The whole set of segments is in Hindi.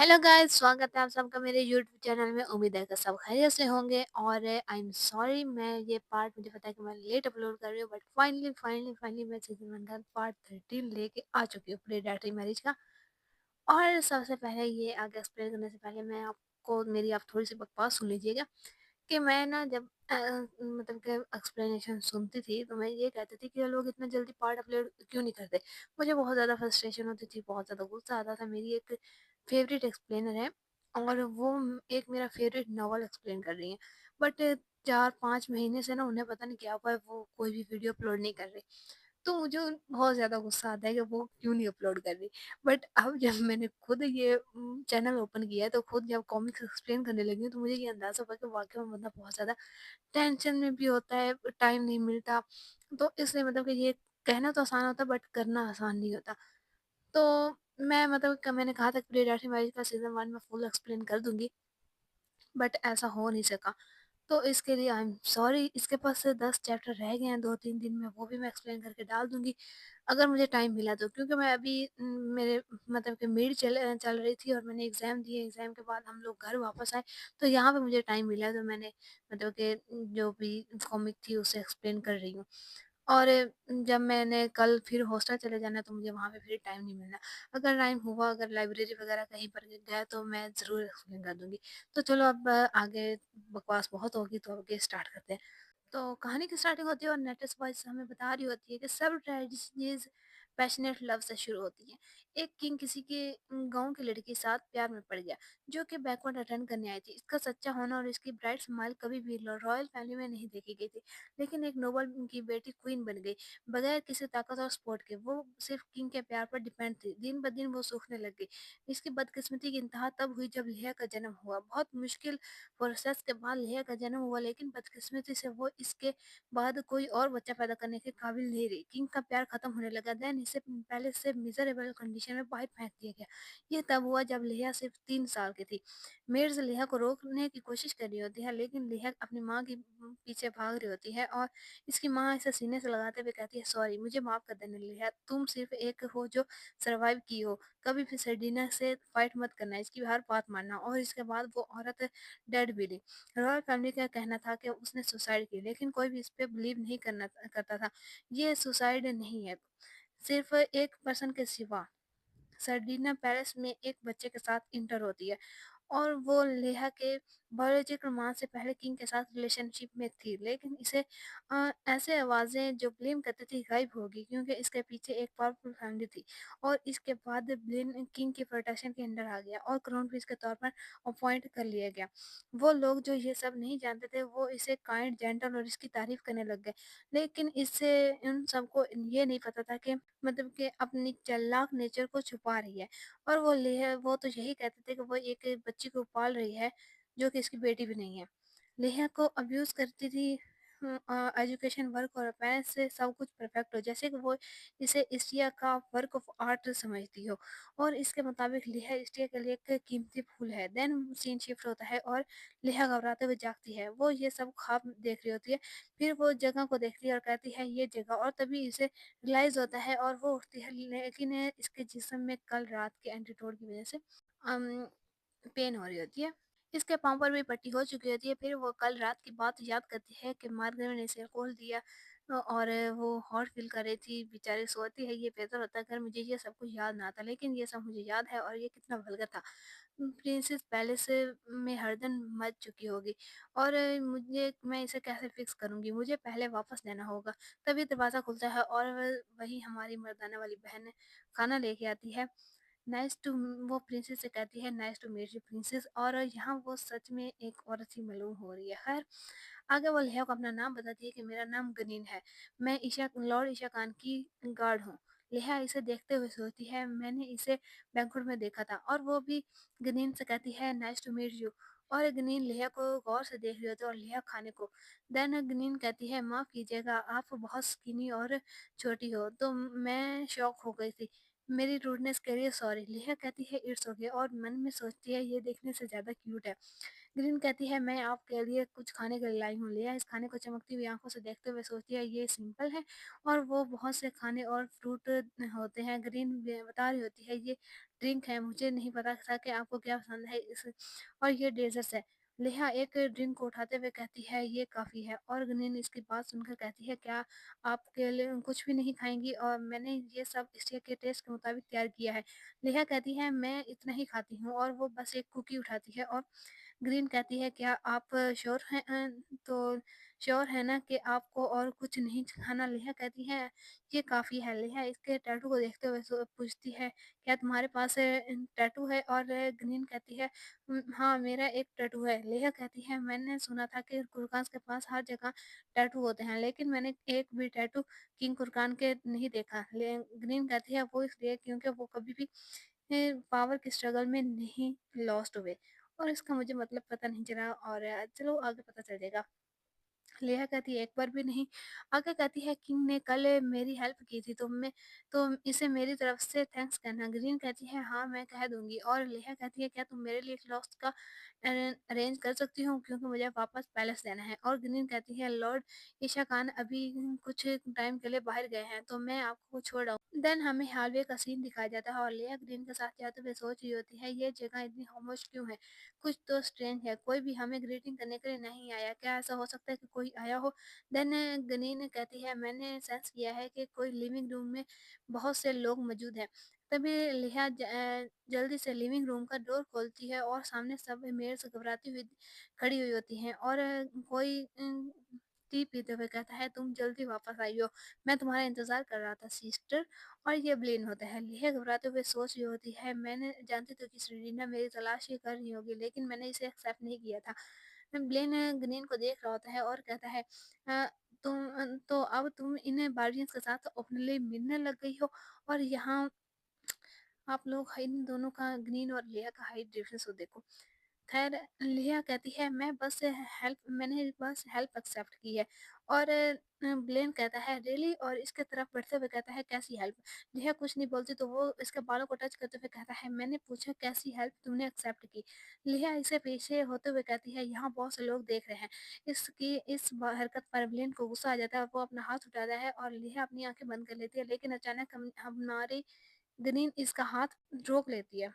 हेलो गाइस, स्वागत है आप सबका मेरे यूट्यूब चैनल में। उम्मीद है कि सब खैरियत से होंगे। और आई एम सॉरी, मैं ये पार्ट मुझे पता है कि मैं लेट अपलोड कर रही हूँ, बट फाइनली मैं सीजन 1 का पार्ट 13 लेके आ चुकी हूँ, प्रेडेटरी मैरिज का। और सबसे पहले ये आगे एक्सप्लेन करने से पहले मैं आपको मेरी आप थोड़ी सी बकवास सुन लीजिएगा कि मैं ना जब मतलब कि एक्सप्लेनेशन सुनती थी तो मैं ये कहती थी कि ये लोग इतना जल्दी पार्ट अपलोड क्यों नहीं करते। मुझे बहुत ज़्यादा फ्रस्ट्रेशन होती थी, बहुत ज़्यादा गुस्सा आता था। मेरी एक फेवरेट एक्सप्लेनर है और वो एक मेरा फेवरेट नॉवल एक्सप्लेन कर रही है, बट 4-5 महीने से ना उन्हें पता नहीं क्या हुआ है, वो कोई भी वीडियो अपलोड नहीं कर रही। तो मुझे बहुत ज़्यादा गुस्सा आता है कि वो क्यों नहीं अपलोड कर रही। बट अब जब मैंने खुद ये चैनल ओपन किया है, तो खुद जब कॉमिक्स एक्सप्लेन करने लगी हूँ, तो मुझे ये अंदाज़ा हुआ कि वाक़ई में बंदा बहुत ज़्यादा टेंशन में भी होता है, टाइम नहीं मिलता। तो इसलिए मतलब कि ये कहना तो आसान होता है, बट करना आसान नहीं होता। तो मैं मतलब क मैंने कहा था कि प्रियदर्शनी मैरिज का सीज़न 1 मैं फुल एक्सप्लेन कर दूँगी, बट ऐसा हो नहीं सका। तो इसके लिए आई एम सॉरी। इसके पास से 10 चैप्टर रह गए हैं 2-3 दिन में, वो भी मैं एक्सप्लेन करके डाल दूँगी, अगर मुझे टाइम मिला तो। क्योंकि मैं अभी मेरे मतलब कि मिड चल रही थी और मैंने एग्ज़ाम दिए, एग्ज़ाम के बाद हम लोग घर वापस आए, तो यहाँ पे मुझे टाइम मिला, तो मैंने मतलब कि जो भी कॉमिक थी उसे एक्सप्लेन कर रही हूँ। और जब मैंने कल फिर हॉस्टल चले जाना है, तो मुझे वहाँ पे फिर टाइम नहीं मिलना। अगर टाइम हुआ, अगर लाइब्रेरी वगैरह कहीं पर गया, तो मैं ज़रूर एक्सप्लेन कर दूँगी। तो चलो अब आगे बकवास बहुत होगी, तो आगे स्टार्ट करते हैं। तो कहानी की स्टार्टिंग होती है और नेटस वॉइस हमें बता रही होती है कि सब ट्रेजेडीज पैशनेट लव से शुरू होती हैं। एक किंग किसी के गांव की लड़की के साथ प्यार में पड़ गया, जो कि बैकवर्ड अटेंड करने आई थी। इसका सच्चा होना और इसकी ब्राइट स्माइल कभी भी रॉयल फैमिली में नहीं देखी गई थी, लेकिन एक नोबल की बेटी क्वीन बन गई, बगैर किसी ताकत और सपोर्ट के। वो सिर्फ किंग के प्यार पर डिपेंड थी। दिन ब दिन वो सूखने लग गई। इसकी बदकिस्मती की इंतहा तब हुई जब लिया का जन्म हुआ। बहुत मुश्किल प्रोसेस के बाद लिया का जन्म हुआ, लेकिन बदकिस्मती से वो इसके बाद कोई और बच्चा पैदा करने के काबिल नहीं रही। किंग का प्यार खत्म होने लगा। देन इसे पहले से मिजरेबल कंडीशन में बाहर फेंक दिया गया। ये तब हुआ जब लेहा सिर्फ 3 साल की थी। मेड्स लेहा को रोकने की कोशिश कर रही होती है, लेकिन लेहा अपनी माँ की पीछे भाग रही होती है और इसकी माँ इसे सीने से लगाते हुए कहती है, सॉरी, मुझे माफ कर देना लेहा, तुम सिर्फ एक हो जो सर्वाइव की हो। कभी भी सर्डिना से फाइट मत करना, इसकी हर बात मानना। और इसके बाद वो औरत डेड भी ली। रॉयल फैमिली का कहना था कि उसने सुसाइड की, लेकिन कोई भी इस पे बिलीव नहीं करता था। ये सुसाइड नहीं है, सिर्फ एक पर्सन के सिवा। सर्डिना पेरिस में एक बच्चे के साथ इंटर होती है और वो लेहा के बायोलॉजिकल माँ से पहले किंग के साथ रिलेशनशिप में थी, लेकिन इसे ऐसे आवाज़ें जो ब्लेम करती थी गायब होगी, क्योंकि इसके पीछे एक पावरफुल फैमिली थी। और इसके बाद ब्लेन किंग की प्रोटेक्शन के अंडर आ गया और क्राउन प्रिंस के तौर पर अपॉइंट कर लिया गया। वो लोग जो ये सब नहीं जानते थे, वो इसे काइंड, जेंटल और इसकी तारीफ करने लग गए, लेकिन इससे उन सबको ये नहीं पता था कि मतलब कि अपनी चालाक नेचर को छुपा रही है। और वो तो यही कहते थे कि वो एक बच्ची को पाल रही है, जो कि इसकी बेटी भी नहीं है। नेहा को अब्यूज़ करती थी। एजुकेशन, वर्क और पेरेंट्स से सब कुछ परफेक्ट हो, जैसे कि वो इसे एशिया का वर्क ऑफ आर्ट समझती हो। और इसके मुताबिक लेहा एशिया के लिए एक कीमती फूल है। देन सीन शिफ्ट होता है और लेहा घबराते हुए जागती है। वो ये सब ख्वाब देख रही होती है। फिर वो जगह को देखती है और कहती है, ये जगह। और तभी इसे रियलाइज़ होता है और वो उठती है, लेकिन इसके जिस्म में कल रात के एंटीडोट की वज़ह से अम, पेन हो रही होती है। इसके पाँव पर भी पट्टी हो चुकी होती है। फिर वो कल रात की बात याद करती है कि मार्गरेट ने इसे अल्कोहल दिया और वो हॉट फील कर रही थी। बेचारी सोचती है, ये बेहतर होता अगर मुझे ये सब कुछ याद ना आता, लेकिन ये सब मुझे याद है और ये कितना वल्गर था। प्रिंसेस पैलेस में हरदम मच चुकी होगी और मुझे मैं इसे कैसे फिक्स करूँगी? मुझे पहले वापस लेना होगा। तभी दरवाज़ा खुलता है और वही हमारी मर्दाना वाली बहन खाना लेके आती है। नाइस टू वो प्रिंसेस से कहती है, nice to meet you princess. और यहाँ वो सच में एक औरत सी मालूम हो रही है। खैर, आगे वो लेहा को अपना नाम बताती है कि मेरा नाम गनीन है, मैं ईशा लॉर्ड ईशा खान की गार्ड हूँ। लेहा इसे देखते हुए सोचती है, मैंने इसे बैंकुट में देखा था। और वो भी गनीन से कहती है, नाइस टू मीट यू। और गनीन लेहा को गौर से देख रही होती है और लेहा खाने को। देन गनीन कहती है, माफ़ कीजिएगा, आप बहुत स्किनी और छोटी हो, तो मैं शॉक हो गई थी। मेरी रूडनेस कह रही है सॉरी। लिहा कहती है इट्स ओके और मन में सोचती है ये देखने से ज़्यादा क्यूट है। ग्रीन कहती है मैं आपके लिए कुछ खाने के लिए लाई हूँ। लिया इस खाने को चमकती हुई आंखों से देखते हुए सोचती है ये सिंपल है और वो बहुत से खाने और फ्रूट होते हैं। ग्रीन बता रही होती है ये ड्रिंक है, मुझे नहीं पता था कि आपको क्या पसंद है इस, और ये डेजर्ट्स है। लिहा एक ड्रिंक को उठाते हुए कहती है ये काफ़ी है और ग्रीन इसकी बात सुनकर कहती है क्या आपके लिए कुछ भी नहीं खाएंगी और मैंने ये सब इसके के टेस्ट के मुताबिक तैयार किया है। लिहा कहती है मैं इतना ही खाती हूँ और वो बस एक कुकी उठाती है और ग्रीन कहती है क्या आप श्योर हैं तो श्योर है ना कि आपको और कुछ नहीं खाना? लिहा कहती है ये काफ़ी है। लिहा इसके टैटू को देखते हुए पूछती है क्या तुम्हारे पास टैटू है? और ग्रीन कहती है हाँ मेरा एक टैटू है। लिहा कहती है मैंने सुना था कि कुरकास के पास हर जगह टैटू होते हैं लेकिन मैंने एक भी टैटू किंग कुरकान के नहीं देखा। ग्रीन कहती है वो इसलिए क्योंकि वो कभी भी पावर के स्ट्रगल में नहीं लॉस्ट हुए। और इसका मुझे मतलब पता नहीं चला और चलो आगे पता चल जाएगा। लेहा कहती है एक बार भी नहीं। आगे कहती है किंग ने कल मेरी हेल्प की थी तो इसे मेरी तरफ से थैंक्स कहना। ग्रीन कहती है हाँ मैं कह दूंगी और लेहा कहती है क्या तुम मेरे लिए लॉस्ट का अरेंज कर सकती हो क्योंकि मुझे वापस पैलेस जाना है। और ग्रीन कहती है लॉर्ड ईशा खान अभी कुछ टाइम के लिए बाहर गए हैं तो मैं आपको छोड़ आऊँ। देन हमें हाईवे का सीन दिखाया जाता है और लेहा ग्रीन के साथ जाते हुए सोच रही होती है ये जगह इतनी खामोश क्यों है, कुछ तो स्ट्रेंज है, कोई भी हमें ग्रीटिंग करने के लिए नहीं आया, क्या ऐसा हो सकता है कि कोई आया हो? देन ग्रीन कहती है मैंने सेंस किया है कि कोई लिविंग रूम में बहुत से लोग मौजूद हैं। तभी लिहा जल्दी से लिविंग रूम का डोर खोलती है और सामने सब मेड से घबराती हुई खड़ी हुई होती हैं और कोई टी पीते हुए कहता है तुम जल्दी वापस आई हो, मैं तुम्हारा इंतजार कर रहा था सिस्टर। और ये ब्लेन होता है। लिहा घबराते हुए सोच रही होती है मैंने जानती तो कि सेरेना मेरी तलाश ही कर रही होगी लेकिन मैंने इसे एक्सेप्ट नहीं किया था। ब्लेन ग्रीन को देख रहा होता है और कहता है "अ, तो अब तुम इन बार्जियंस के साथ ओपनली मिलने लग गई हो और यहाँ आप लोग इन दोनों का ग्रीन और लिया का हाइट डिफरेंस को देखो। खैर लिया कहती है मैंने बस हेल्प एक्सेप्ट की है। और ब्लेन कहता है रियली और इसके तरफ बढ़ते हुए कहता है कैसी हेल्प? लिया कुछ नहीं बोलती तो वो इसके बालों को टच करते हुए कहता है मैंने पूछा कैसी हेल्प तुमने एक्सेप्ट की? लिया इसे पीछे होते हुए कहती है यहाँ बहुत से लोग देख रहे हैं। इसकी हरकत पर ब्लेन को गुस्सा आ जाता है और वो अपना हाथ उठाता है और लिया अपनी आंखें बंद कर लेती है लेकिन अचानक हमारी ग्रीन इसका हाथ रोक लेती है।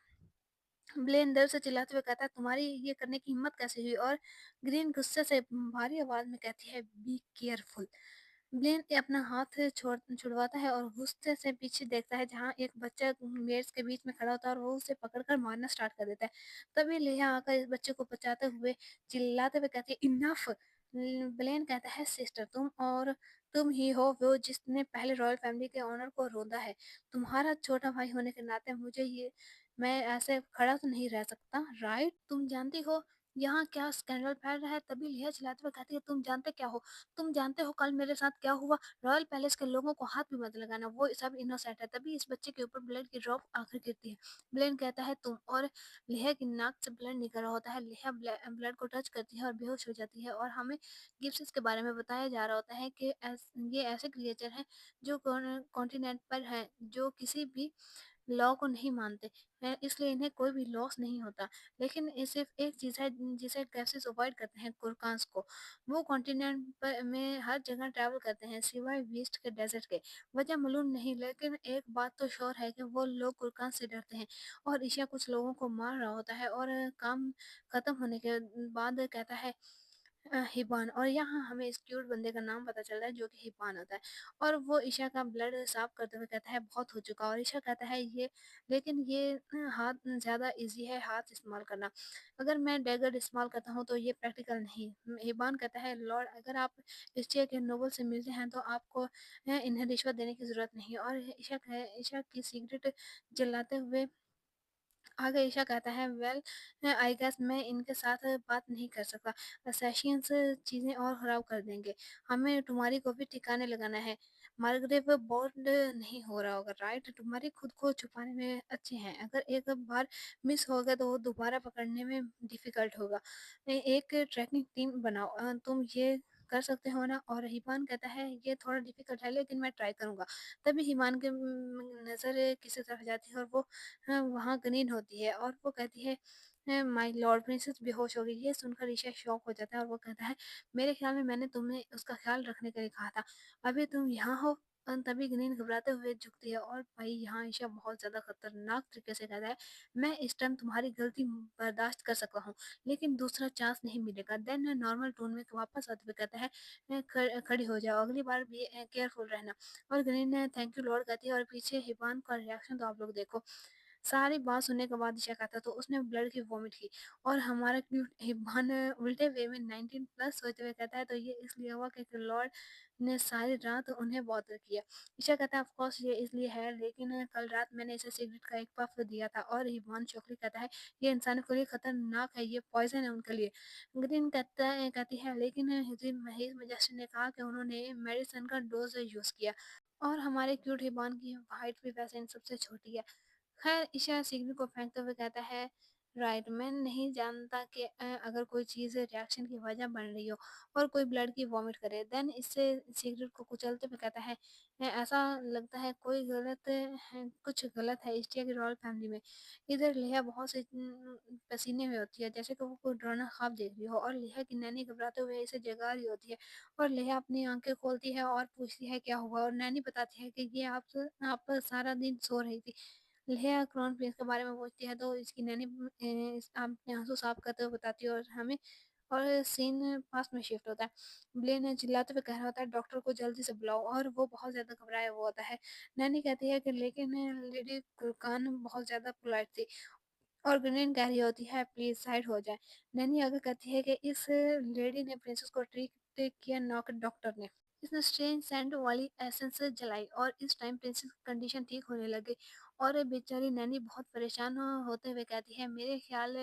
ब्लेन दर्द से चिल्लाते हुए कहता है तुम्हारी ये करने की हिम्मत कैसे हुई? और ग्रीन गुस्से से भारी आवाज में कहती है बी केयरफुल। ब्लेन अपना हाथ छुड़वाता है और गुस्से से पीछे देखता है जहाँ एक बच्चा मेड्स के बीच में खड़ा होता है और वो उसे पकड़कर मारना स्टार्ट कर देता है। तभी लेहा आकर इस बच्चे को बचाते हुए चिल्लाते हुए कहती है इनफ। ब्लेन कहता है सिस्टर तुम ही हो वो जिसने पहले रॉयल फैमिली के ऑनर को रोंदा है। तुम्हारा छोटा भाई होने के नाते मुझे ये मैं ऐसे खड़ा तो नहीं रह सकता, राइट? तुम जानती हो यहाँ क्या स्कैंडल फैल रहा है? तभी लिया चिल्लाते हुए कहती है तुम जानते क्या हो? तुम जानते हो कल मेरे साथ क्या हुआ? रॉयल पैलेस के लोगों को हाथ भी मत लगाना, वो सब इनोसेंट है। तभी इस बच्चे के ऊपर ब्लड की ड्रॉप आकर गिरती है। ब्लेन कहता है तुम, और लिया की नाक से ब्लड निकल रहा होता है। लिया ब्लड को टच करती है और बेहोश हो जाती है और हमें गिब्स के बारे में बताया जा रहा होता है कि ये ऐसे क्रिएचर हैं जो कॉन्टिनेंट पर हैं जो किसी भी लॉ को नहीं मानते हैं, इसलिए इन्हें कोई भी लॉस नहीं होता। लेकिन ये सिर्फ एक चीज़ है जिसे कैप्सिस अवॉइड करते हैं कुरकांस को। वो कॉन्टिनेंट पर में हर जगह ट्रैवल करते हैं सिवाय वेस्ट के डेजर्ट के। वजह मालूम नहीं लेकिन एक बात तो श्योर है कि वो लोग कुरकांस से डरते हैं। और ईशा कुछ लोगों को मार रहा होता है और काम खत्म होने के बाद कहता है हिबान। और यहाँ हमें इस क्यूट बंदे का नाम पता चलता है जो कि हिबान होता है। और वो ईशा का ब्लड साफ करते हुए कहता है बहुत हो चुका। और ईशा कहता है ये लेकिन ये हाथ ज़्यादा इजी है हाथ इस्तेमाल करना। अगर मैं डैगर इस्तेमाल करता हूँ तो ये प्रैक्टिकल नहीं। हिबान कहता है लॉर्ड अगर आप हिस्ट्री के नोबल से मिलते हैं तो आपको इन्हें रिश्वत देने की ज़रूरत नहीं। और ईशा की सिगरेट जलाते हुए आगे ईशा कहता है वेल आई गेस मैं इनके साथ बात नहीं कर सकता। असैसिन्स चीज़ें और ख़राब कर देंगे। हमें तुम्हारी को भी ठिकाने लगाना है। मार्ग्रेव बॉन्ड नहीं हो रहा होगा, राइट? तुम्हारी खुद को छुपाने में अच्छे हैं। अगर एक बार मिस हो गया तो वो दोबारा पकड़ने में डिफ़िकल्ट होगा। एक ट्रैकिंग टीम बनाओ। तुम ये कर सकते हो ना? और ईमान कहता है ये थोड़ा डिफ़िकल्ट है लेकिन मैं ट्राई करूँगा। तभी ईमान की नज़र किसी तरफ जाती है और वो वहाँ गनीन होती है और वो कहती है माय लॉर्ड प्रिंसेस बेहोश हो गई। ये सुनकर ईशा शॉक हो जाता है और वो कहता है मेरे ख़्याल में मैंने तुम्हें उसका ख़्याल रखने के लिए कहा था। अभी तुम यहाँ हो। तभी गनीन घबराते हुए झुकती है और भाई यहाँ ईशा बहुत ज़्यादा खतरनाक तरीके से कहता है मैं इस टाइम तुम्हारी गलती बर्दाश्त कर सकता हूँ लेकिन दूसरा चांस नहीं मिलेगा। देन नॉर्मल टोन में वापस आते हुए कहता है खड़ी हो जाओ, अगली बार भी केयरफुल रहना। और ग्रीन थैंक यू लॉर्ड कहती है और पीछे हिबान का रिएक्शन तो आप लोग देखो। सारी बात सुनने के बाद ईशा कहता तो उसने ब्लड की वॉमिट की और हमारा क्यूट हिब्बान उल्टे वे में 19 प्लस सोचते हुए कहता है तो ये इसलिए हुआ क्योंकि लॉर्ड ने सारी रात उन्हें बॉदर किया। ईशा कहता है ऑफ कोर्स ये इसलिए है लेकिन कल रात मैंने इसे सिगरेट का एक पफ दिया था। और हिब्बान चौकली कहता है ये इंसानों के लिए खतरनाक है, ये पॉइजन है उनके लिए। ग्रीन कहती है लेकिन हिजरीन महेश मजास्टर ने कहा कि उन्होंने मेडिसिन का डोज यूज किया और हमारे क्यूट हिब्बान की हाइट भी वैसे इन सबसे छोटी है। खैर ईशा सिगरेट को फेंकते हुए कहता है राइट मैं नहीं जानता कि अगर कोई चीज़ रिएक्शन की वजह बन रही हो और कोई ब्लड की वॉमिट करे देन इससे सिगरेट को कुचलते हुए कहता है ऐसा लगता है कोई गलत है, कुछ गलत है इस्टिया की रॉयल फैमिली में। इधर लेहा बहुत से पसीने में होती है जैसे कि वो कोई डरावना ख्वाब देख रही हो और लेहा की नैनी घबराते हुए इसे जगा रही होती है। और लेहा अपनी आंखें खोलती है और पूछती है क्या हुआ और नैनी बताती है कि ये आप सारा दिन सो रही थी। लेहा क्राउन प्रिंस के बारे में पूछती है तो इसकी नैनी अपने आंसू साफ करते हुए बताती है और हमें और सीन पास्ट में शिफ्ट होता है। ब्लेन चिल्लाते हुए कह रहा होता है डॉक्टर को जल्दी से बुलाओ और वो बहुत ज़्यादा घबराया हुआ होता है। नैनी कहती है कि लेकिन लेडी कुरकान बहुत ज़्यादा पोलाइट थी और ग्रेनेड कह रही होती है प्लीज साइड हो जाए। नैनी आगे कहती है कि इस लेडी ने प्रिंसेस को ट्रीट किया नॉक डॉक्टर ने। इसने स्ट्रेंज सैंड वाली एसेंस जलाई और इस टाइम प्रिंसेस की कंडीशन ठीक होने लगी। और बेचारी नैनी बहुत परेशान होते हुए कहती है मेरे ख्याल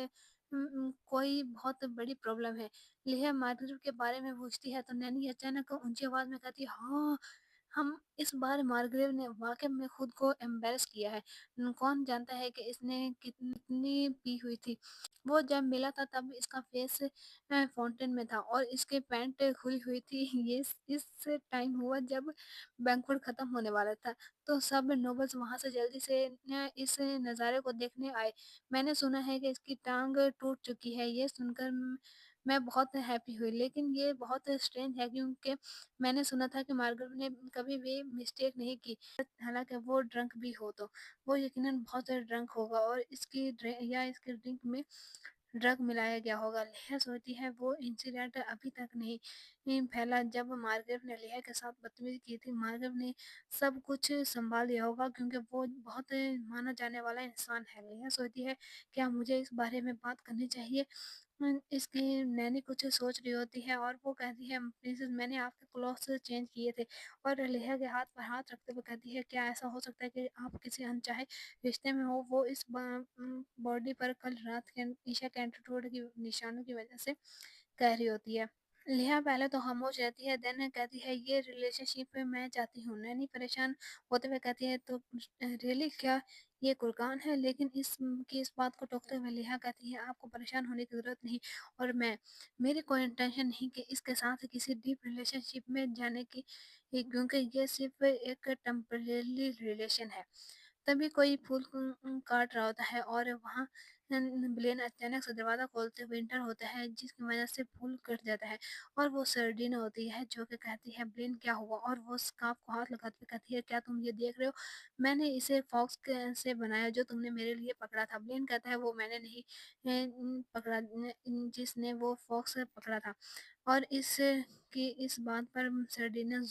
कोई बहुत बड़ी प्रॉब्लम है। लेहा मार्गरेट के बारे में पूछती है तो नैनी अचानक ऊंची आवाज में कहती है हाँ हम इस बार मार्गरेट ने वाकई में खुद को एम्बेरस किया है। कौन जानता है कि इसने कितनी पी हुई थी। वो जब मिला था तब इसका फेस फाउंटेन में था और इसके पैंट खुली हुई थी। ये इस टाइम हुआ जब बैंक्वेट खत्म होने वाला था तो सब नोबल्स वहां से जल्दी से इस नज़ारे को देखने आए। मैंने सुना है कि इसकी टांग टूट चुकी है। ये सुनकर मैं बहुत हैप्पी हुई लेकिन ये बहुत स्ट्रेंज है क्योंकि मैंने सुना था कि मार्गरेट ने कभी भी मिस्टेक नहीं की। हालांकि वो ड्रंक भी हो तो वो यकीनन बहुत ड्रंक होगा और इसके ड्रिंक में ड्रग मिलाया गया होगा। लेहा सोचती है वो इंसिडेंट अभी तक नहीं फैला जब मार्गरेट ने लेहा के साथ बदतमीजी की थी। मार्गरेट ने सब कुछ संभाल लिया होगा क्योंकि वो बहुत माना जाने वाला इंसान है। लेहा सोचती है क्या मुझे इस बारे में बात करनी चाहिए। इसकी नैनी कुछ सोच रही होती है और वो कहती है प्रिंसेस मैंने आपके क्लॉथ्स चेंज किए थे। और लेहा के हाथ पर हाथ रखते हुए कहती है क्या ऐसा हो सकता है कि आप किसी अनचाहे रिश्ते में हो। वो इस बॉडी पर कल रात के ईशा के एटीट्यूड की निशानों की वजह से कह रही होती है। नेहा पहले तो खामोश रहती है देन कहती है ये रिलेशनशिप मैं चाहती हूँ। नैनी परेशान होते हुए कहती है तो रियली क्या ये कुर्बान है। लेकिन इस बात को टोकते हुए नेहा कहती है आपको परेशान होने की जरूरत नहीं। और मेरी कोई इंटेंशन नहीं कि इसके साथ किसी डीप रिलेशनशिप में जाने की क्योंकि ये सिर्फ एक टेम्परेरी रिलेशन है। तभी कोई फूल काट रहा होता है और वहाँ ब्लेन अचानक से दरवाज़ा खोलते हुए इंटर होता है जिसकी वजह से फूल कट जाता है। और वो सर्डिन होती है जो कि कहती है ब्लेन क्या हुआ। और वो स्कार्फ को हाथ लगाते हुए कहती है क्या तुम ये देख रहे हो मैंने इसे फॉक्स से बनाया जो तुमने मेरे लिए पकड़ा था। ब्लेन कहता है वो मैंने नहीं पकड़ा जिसने वो फॉक्स पकड़ा था। और इस बात पर सर्डिन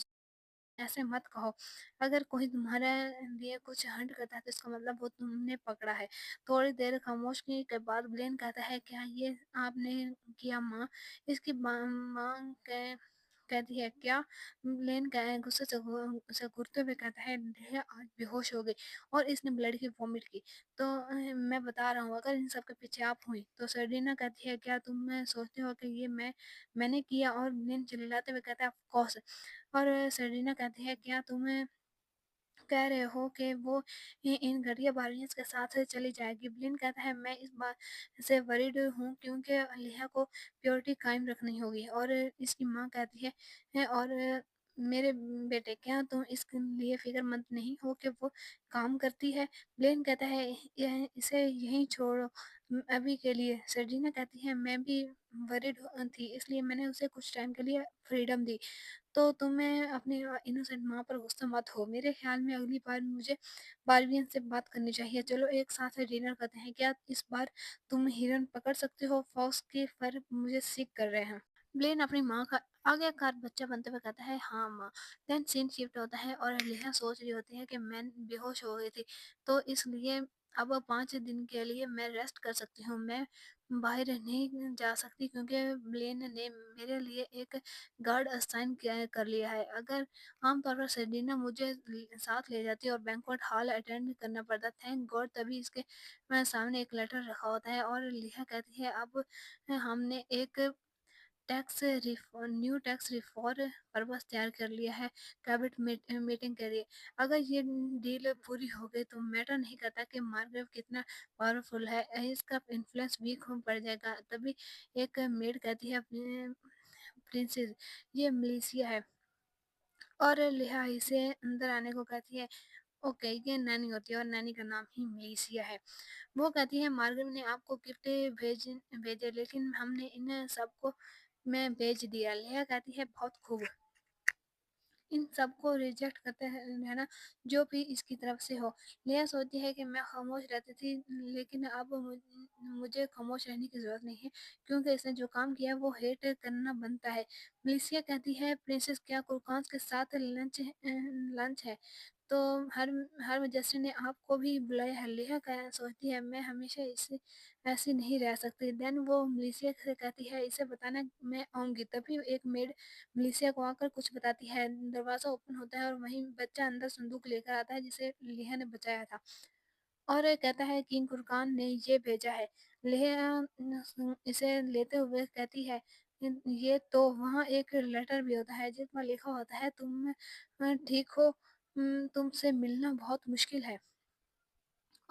ऐसे मत कहो। अगर कोई तुम्हारे लिए कुछ हंट करता है तो इसका मतलब वो तुमने पकड़ा है। थोड़ी देर खामोशी के बाद ब्लेन कहता है क्या ये आपने किया माँ। इसकी माँ कहती है क्या। ब्लेन गुस्से से घूरते हुए कहता है "नेहा आज बेहोश हो गई और इसने ब्लड की वॉमिट की। तो मैं बता रहा हूँ अगर इन सब के पीछे आप हुई। तो सर्डिना कहती है क्या तुम सोचते हो कि ये मैंने किया। और ब्लेन चिल्लाते हुए कहता है ऑफ कोर्स। और सेरेना कहती है क्या तुम्हें कह रहे हो कि वो इन घटिया बार्गेनिंग्स के साथ चली जाएगी। ब्लिन कहता है मैं इस बात से वरीड हूँ क्योंकि लिहा को प्योरिटी कायम रखनी होगी। और इसकी माँ कहती है और मेरे बेटे क्या तुम इसके लिए फिक्रमंद नहीं हो कि वो काम करती है। ब्लेन कहता है इसे यहीं छोड़ो अभी के लिए। सर्जिना कहती है मैं भी वरीड थी इसलिए मैंने उसे कुछ टाइम के लिए फ्रीडम दी। तो तुम्हें अपनी इनोसेंट माँ पर गुस्सा मत हो। मेरे ख्याल में अगली बार मुझे बारबियन से बात करनी चाहिए। चलो एक साथ डिनर करते हैं। क्या इस बार तुम हिरन पकड़ सकते हो? फॉक्स के फर मुझे सीख कर रहे हैं। ब्लेन अपनी माँ का आज्ञाकार बच्चा बनते हुए कहता है हाँ माँ। देन सीन शिफ्ट होता है और लिहा सोच रही होती है कि मैं बेहोश हो गई थी तो इसलिए अब 5 दिन के लिए मैं रेस्ट कर सकती हूँ। मैं बाहर नहीं जा सकती क्योंकि ब्लेन ने मेरे लिए एक गार्ड असाइन कर लिया है। अगर आमतौर पर सेलिना मुझे साथ ले जाती और बैंक्वेट हॉल अटेंड करना पड़ता। थैंक गॉड तभी इसके सामने एक लेटर रखा होता है और लिहा कहती है अब हमने एक न्यू टैक्स रिफॉर्म पर्पस तैयार कर लिया है कैबिनेट मीटिंग के लिए। अगर ये डील पूरी हो गई तो मैटर नहीं करता कि मार्गरेट कितना पावरफुल है, इसका इन्फ्लुएंस वीक हो पड़ जाएगा। तभी एक मेड कहती है प्रिंसेस ये मलेशिया है और लिहा इसे अंदर आने को कहती है। ओके ये नैनी होती है और नैनी का नाम ही मलेशिया है। वो कहती है मार्गरेट ने आपको गिफ्ट भेजे लेकिन हमने इन सबको मैं भेज दिया। लेहा कहती है बहुत खूब। इन सबको रिजेक्ट करते रहना जो भी इसकी तरफ से हो। लेहा सोचती है कि मैं खामोश रहती थी लेकिन अब मुझे खामोश रहने की जरूरत नहीं है क्योंकि इसने जो काम किया वो हेट करना बनता है। मलेशिया कहती है प्रिंसेस क्या कुरकांस के साथ लंच है तो हर हर मजस्ट्री ने आपको भी बुलाया है। लेहा सोचती है मैं हमेशा इसे ऐसी नहीं रह सकती। देन वो मलेशिया से कहती है इसे बताना मैं आऊंगी। तभी एक मेड मलेशिया को आकर कुछ बताती है। दरवाजा ओपन होता है और वहीं बच्चा अंदर संदूक लेकर आता है जिसे लेहा ने बचाया था और कहता है किंग कुरकान ने ये भेजा है। लेहा इसे लेते हुए कहती है ये तो वहाँ एक लेटर भी होता है जिसमें लिखा होता है तुम ठीक हो, तुमसे मिलना बहुत मुश्किल है।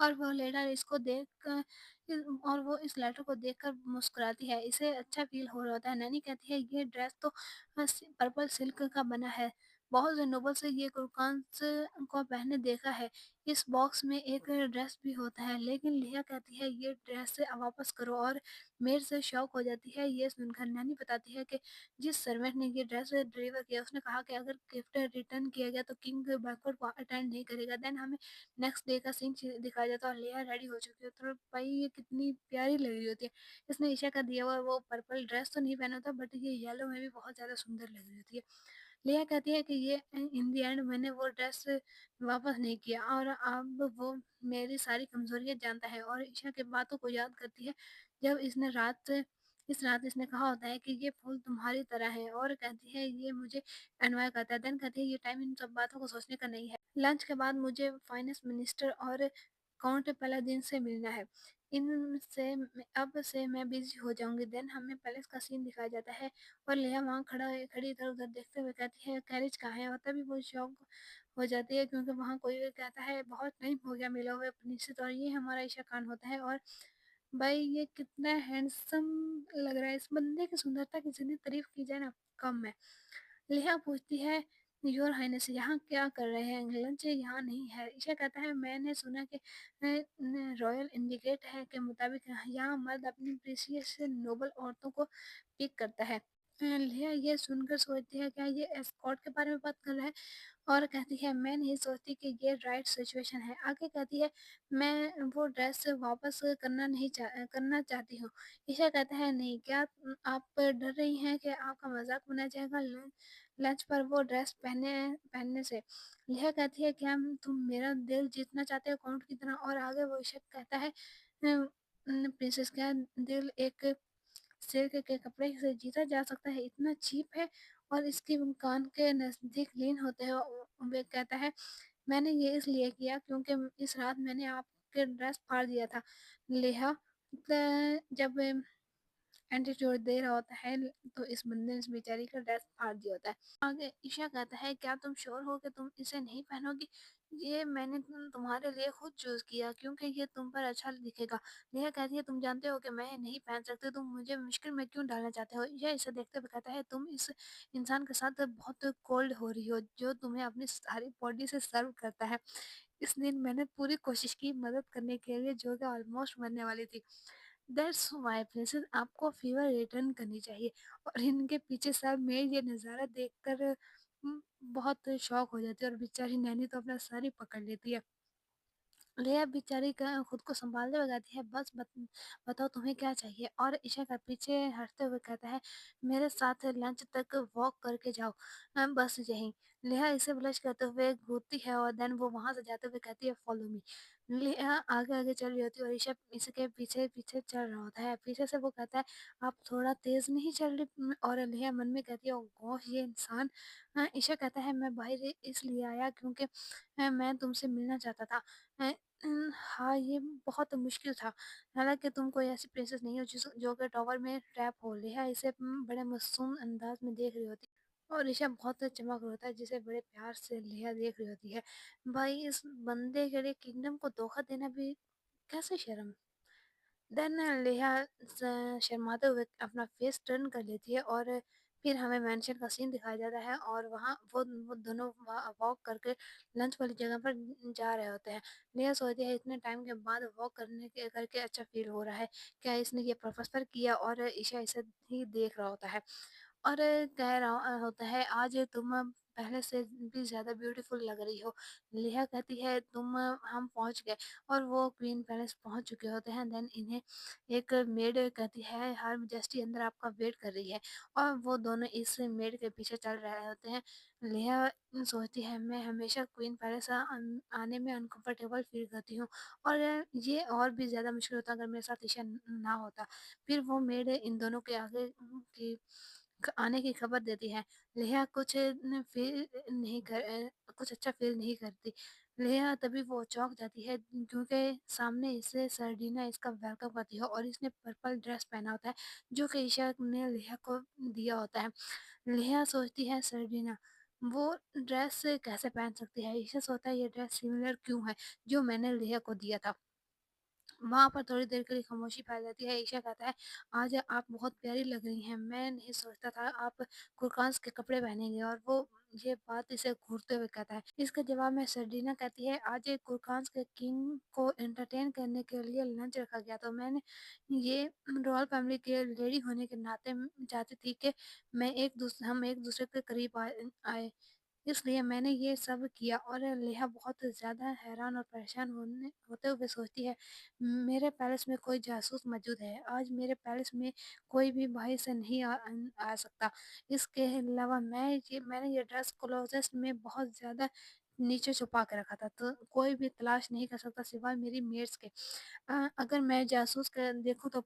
और वो लेटर इसको देख कर और वो इस लेटर को देखकर मुस्कुराती है। इसे अच्छा फील हो रहा होता है। नैनी कहती है ये ड्रेस तो पर्पल सिल्क का बना है। बहुत से नोबल से ये कुरकांस को पहने देखा है। इस बॉक्स में एक ड्रेस भी होता है लेकिन लिया कहती है ये ड्रेस वापस करो और मेरे से शौक हो जाती है ये सुनकर। नैनी बताती है कि जिस सर्वेंट ने ये ड्रेस डिलीवर किया उसने कहा कि अगर गिफ्ट रिटर्न किया गया तो किंग बैंक्वेट को अटेंड नहीं करेगा। देन हमें नेक्स्ट डे का सीन दिखाया जाता है और लेया रेडी हो चुकी होती है। तो भाई ये कितनी प्यारी लग रही होती है। इसने ईशा का दिया हुआ वो पर्पल ड्रेस तो नहीं पहना होता बट ये येलो में भी बहुत ज़्यादा सुंदर लग रही होती है। लेया कहती है कि ये इन दी एंड मैंने वो ड्रेस वापस नहीं किया और अब वो मेरी सारी कमजोरियां जानता है और ईशा की बातों को याद करती है जब इस रात इसने कहा होता है कि ये फूल तुम्हारी तरह है और कहती है ये मुझे एडमायर करता है। देन कहती है ये टाइम इन सब बातों को सोचने का नहीं है। लंच के बाद मुझे फाइनेंस मिनिस्टर और काउंट पैलाडीन से मिलना है। अब से मैं बिजी हो जाऊंगी। देन हमें पैलेस का सीन दिखाया जाता है और लेहा वहाँ खड़ी इधर उधर देखते हुए कहती है कैरेज कहाँ है। और तभी वो शौक हो जाती है क्योंकि वहाँ कोई कहता है बहुत टाइम हो गया मिला हुए निश्चित और ये हमारा ईशा खान होता है। और भाई ये कितना हैंडसम लग रहा है। इस बंदे की सुंदरता की जितनी तारीफ की जाए ना कम है। लेहा पूछती है योर हाइनेस यहाँ क्या कर रहे हैं? लंच यहाँ नहीं है। ईशा कहता है मैंने सुना कि रॉयल इंडिकेट है के मुताबिक यहाँ मर्द अपनी प्रीशियस नोबल औरतों को पिक करता है। लेहा ये सुनकर सोचती है क्या ये एस्कॉर्ट के बारे में बात कर रहा है और कहती है मैं नहीं सोचती कि ये राइट सिचुएशन है। आगे कहती है मैं वो ड्रेस वापस करना चाहती हूँ। ईशा कहता है नहीं क्या आप डर रही हैं कि आपका मजाक बनाया जाएगा लंच पर वो ड्रेस पहनने से? लेहा कहती है क्या तुम मेरा दिल जीतना चाहते हो काउंट की तरह? और आगे वो ईशा कहता है प्रिंसेस क्या दिल एक सिल्क के कपड़े से जीता जा सकता है? इतना चीप है। और इसके कान के नजदीक लीन होते हैं वे कहता है मैंने ये इसलिए किया क्योंकि इस रात मैंने आपके ड्रेस फाड़ दिया था। लेहा जब एंटीट्यूड दे रहा होता है तो इस बंदे ने इस बेचारी का ड्रेस फाड़ दिया होता है। आगे ईशा कहता है क्या तुम श्योर हो कि तुम इसे नहीं पहनोगी? ये मैंने तुम्हारे लिए खुद चूज़ किया क्योंकि ये तुम पर अच्छा दिखेगा। नेहा कहती है तुम जानते हो कि मैं नहीं पहन सकती, तुम मुझे मुश्किल में क्यों डालना चाहते हो? यह इसे देखते हुए कहता है तुम इस इंसान के साथ बहुत कोल्ड हो रही हो जो तुम्हें अपनी सारी बॉडी से सर्व करता है। इस दिन मैंने पूरी कोशिश की मदद करने के लिए जो कि ऑलमोस्ट मरने वाली थी। दैट्स व्हाई प्रिंसेस आपको फीवर रिटर्न करनी चाहिए। और इनके पीछे सब मैं ये नज़ारा देखकर बहुत शॉक हो जाती है और बेचारी नैनी तो अपना सर ही पकड़ लेती है। लेया बेचारी का खुद को सँभालते हुए कहती है, "बस बताओ तुम्हें क्या चाहिए?" और ईशा का पीछे हटते हुए कहता है, "मेरे साथ लंच तक वॉक करके जाओ, बस यहीं।" लेहा इसे ब्लश करते हुए घूरती है और देन वो वहाँ से जाते हुए कहती है, "फॉलो मी।" लेहा आगे-आगे चल रही होती है और ईशा इसके पीछे-पीछे चल रहा होता है। पीछे से वो कहता है, "आप थोड़ा तेज़ नहीं चल रही?" और लेहा मन में कहती है, "ओह गॉश! ये इंसान।" ईशा कहता है, "मैं बाहर इसलिए आया क्योंकि मैं तुमसे मिलना चाहता था। अ, हाँ, ये बहुत मुश्किल था। हालाँकि तुम कोई ऐसी प्रिंसेस नहीं हो जो कि टॉवर में ट्रैप हो। नेहा इसे बड़े मासूम अंदाज़ में देख रही होती है और ऋषभ बहुत चमक रहा होता है जिसे बड़े प्यार से नेहा देख रही होती है। भाई इस बंदे के लिए किंगडम को धोखा देना भी कैसे शर्म। देन नेहा शर्माते हुए अपना फेस टर्न कर लेती है और फिर हमें मेंशन का सीन दिखाया जाता है और वहाँ वो दोनों वॉक करके लंच वाली जगह पर जा रहे होते हैं। नेहा सोचती है इतने टाइम के बाद वॉक करने के करके अच्छा फील हो रहा है। क्या इसने ये प्रोपोज़ पर किया और ईशा इसे ही देख रहा होता है। और कह रहा होता है आज तुम पहले से भी ज़्यादा ब्यूटीफुल लग रही हो। नेहा कहती है हम पहुँच गए और वो क्वीन पैलेस पहुँच चुके होते हैं। देन इन्हें एक मेड कहती है हर मैजेस्टी अंदर आपका वेट कर रही है और वो दोनों इस मेड के पीछे चल रहे होते हैं। नेहा सोचती है मैं हमेशा क्वीन पैलेस आने में अनकंफर्टेबल फील करती हूँ और ये और भी ज़्यादा मुश्किल होता अगर मेरे साथ ईशा ना होता। फिर वो मेड इन दोनों के आगे की आने की खबर देती है। लेहा कुछ न फ़ील नहीं कुछ अच्छा फ़ील नहीं करती। लेहा तभी वो चौंक जाती है क्योंकि सामने इसे सर्डिना इसका वेलकम करती है और इसने पर्पल ड्रेस पहना होता है जो कि ईशा ने लेहा को दिया होता है। लेहा सोचती है सर्डिना वो ड्रेस कैसे पहन सकती है? ईशा सोचता है ये ड्रेस सिमिलर क्यों है जो मैंने लेहा को दिया था। वहाँ पर थोड़ी देर के लिए खामोशी फैल जाती है। ईशा कहता है, "आज आप बहुत प्यारी लग रही हैं। मैं नहीं सोचता था आप कुर्कास के कपड़े पहनेंगे।" और वो ये बात इसे घूरते हुए कहता है। इसके जवाब में सर्डिना कहती है, "आज एक कुर्कास के किंग को एंटरटेन करने के लिए लंच रखा गया तो मैंने ये रॉयल फैमिली के लेडी होने के नाते चाहती थी कि हम एक-दूसरे के करीब आए। इसलिए मैंने ये सब किया।" और नेहा बहुत ज़्यादा हैरान और परेशान होते हुए सोचती है, मेरे पैलेस में कोई जासूस मौजूद है। आज मेरे पैलेस में कोई भी बाहर से नहीं आ सकता। इसके अलावा मैंने ये ड्रेस क्लोज़ेट में बहुत ज़्यादा नीचे छुपा के रखा था, तो कोई भी तलाश नहीं कर सकता सिवाय मेरी मेड्स के। अगर मैं जासूस का देखूँ तो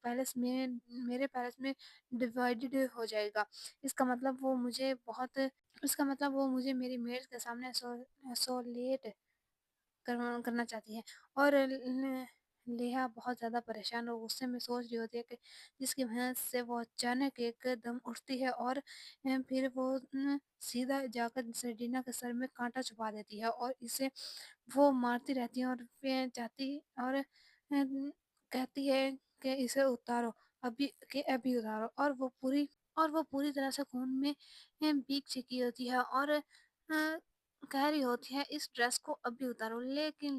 मेरे पैलेस में डिवाइडेड हो जाएगा। इसका मतलब वो मुझे बहुत इसका मतलब वो मुझे मेरी मेड्स के सामने आइसोलेट करना चाहती है। और नेहा बहुत ज़्यादा परेशान और गुस्से में सोच रही होती है कि जिसकी वजह से वो अचानक एकदम उठती है और फिर वो सीधा जाकर सेरेना के सर में काँटा छुपा देती है और इसे वो मारती रहती है और फिर और कहती है कि इसे उतारो, अभी उतारो। और वो पूरी तरह से खून में भीग चुकी होती है और कह रही होती है इस ड्रेस को अभी उतारो। लेकिन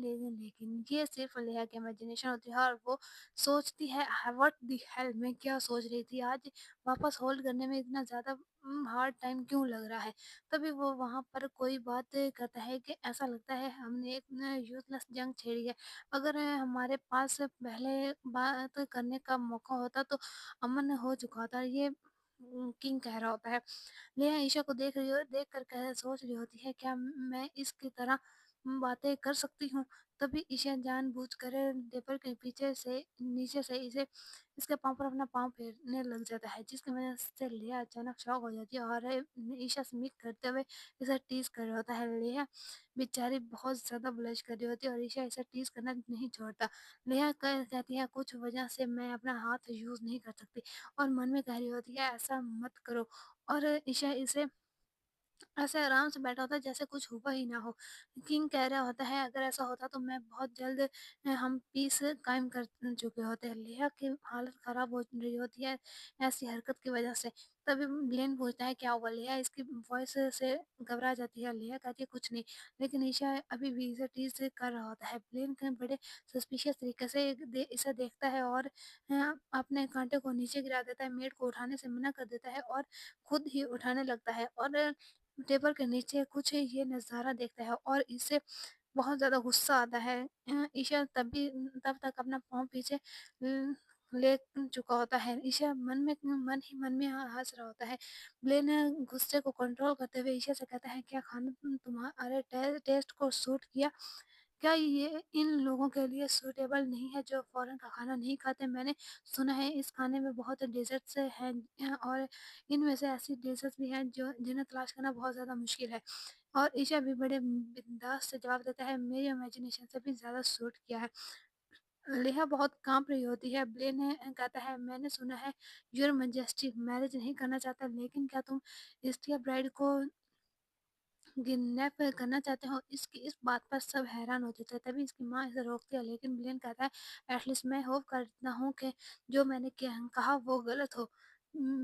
ये सिर्फ लेहा की इमेजिनेशन होती है और वो सोचती है व्हाट द हेल मैं क्या सोच रही थी आज वापस होल्ड करने में इतना ज़्यादा हार्ड टाइम क्यों लग रहा है। तभी वो वहाँ पर कोई बात करता है कि ऐसा लगता है हमने एक यूज़लेस जंग छेड़ी है। अगर हमारे पास पहले बात करने का मौका होता तो अमन हो चुका होता। ये किंग कह रहा होता है। नेहा ईशा को देख कर सोच रही होती है क्या मैं इसकी तरह बातें कर सकती हूँ। तभी ईशा जानबूझकर टेबल के पीछे से नीचे से इसे इसके पाँव पर अपना पाँव फेरने लग जाता है जिसकी वजह से लेहा अचानक शॉक हो जाती है और ईशा स्मित करते हुए इसे टीज कर रहा होता है। लेहा बेचारी बहुत ज़्यादा ब्लश कर रही होती है और ईशा इसे टीज करना नहीं छोड़ता। लेहा कहती है कुछ वजह से मैं अपना हाथ यूज़ नहीं कर सकती और मन में कह रही होती है ऐसा मत करो। और ईशा इसे ऐसे आराम से बैठा होता है जैसे कुछ हुआ ही ना हो। किंग कह रहा होता है अगर ऐसा होता तो मैं बहुत जल्द हम पीस कायम कर चुके होते हैं। लिया की हालत ख़राब हो रही होती है ऐसी हरकत की वज़ह से। तभी ग्लेन पूछता है क्या हुआ? लिया इसकी वॉइस से घबरा जाती है। लिया कहती है कुछ नहीं। लेकिन ईशा अभी भी इसे टीज़ कर रहा होता है। ग्लेन के बड़े सस्पिशियस तरीके से इसे देखता है और अपने काँटे को नीचे गिरा देता है, मेड को उठाने से मना कर देता है और खुद ही उठाने लगता है और टेबल के नीचे कुछ ये नज़ारा देखता है और इसे बहुत ज़्यादा गुस्सा आता है। ईशा तब तक अपना पाँव पीछे ले चुका होता है। ईशा मन में हँस रहा होता है। ब्लेन गुस्से को कंट्रोल करते हुए ईशा से कहता है, "क्या खाना तुम्हारे टेस्ट को सूट किया? क्या ये इन लोगों के लिए सूटेबल नहीं है जो फ़ॉरेन का खाना नहीं खाते? मैंने सुना है इस खाने में बहुत डेज़र्ट्स हैं और इनमें से ऐसी डिशेज़ भी हैं जो जिन्हें तलाश करना बहुत ज़्यादा मुश्किल है।" और ईशा भी बड़े बिंदास से जवाब देता है, "मेरी इमेजिनेशन से भी ज़्यादा सूट किया है।" लेहा बहुत काँप रही होती है। ब्लेन कहता है, "मैंने सुना है योर मैजेस्टी मैरिज नहीं करना चाहता, लेकिन क्या तुम इस्टिया ब्राइड को किडनैप करना चाहते हो?" इसकी इस बात पर सब हैरान हो जाते हैं। तभी इसकी माँ इसे रोकती है, लेकिन ब्लेन कहता है, "एटलीस्ट मैं होप करता हूँ कि जो मैंने कहा वो गलत हो।